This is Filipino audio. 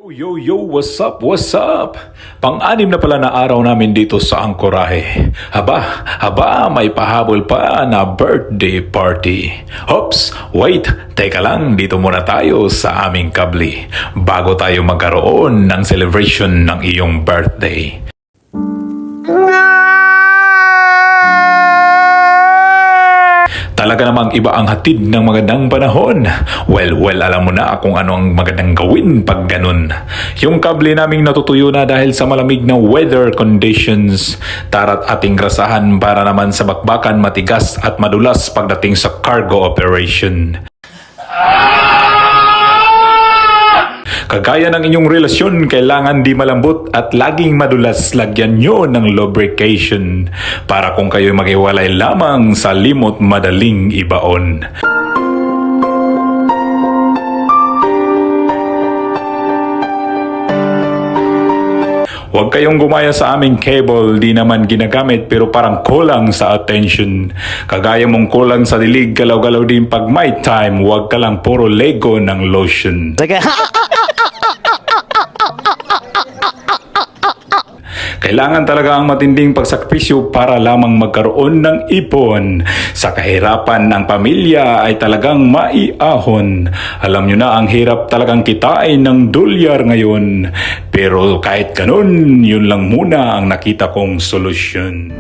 Yo, yo, what's up, what's up? Pang-anim na pala na araw namin dito sa Ancoraje. Haba, may pahabol pa na birthday party. Hops, wait, teka lang, dito muna tayo sa aming kabli bago tayo magkaroon ng celebration ng iyong birthday. Talaga namang iba ang hatid ng magandang panahon. Well, alam mo na kung ano ang magandang gawin pag ganun. Yung kable naming natutuyo na dahil sa malamig na weather conditions. Tara't ating rasahan para naman sa bakbakan matigas at madulas pagdating sa cargo operation. Kagaya ng inyong relasyon, kailangan di malambot at laging madulas. Lagyan nyo ng lubrication para kung kayo maghiwalay lamang sa limot madaling ibaon. Huwag kayong gumaya sa aming cable, di naman ginagamit pero parang kulang sa attention. Kagaya mong kulang sa dilig, galaw-galaw din pag may time, huwag ka lang puro Lego ng lotion. Kailangan talaga ang matinding pagsakripisyo para lamang magkaroon ng ipon. Sa kahirapan ng pamilya ay talagang maiahon. Alam nyo na ang hirap talagang kitain ng dolyar ngayon. Pero kahit ganun, yun lang muna ang nakita kong solusyon.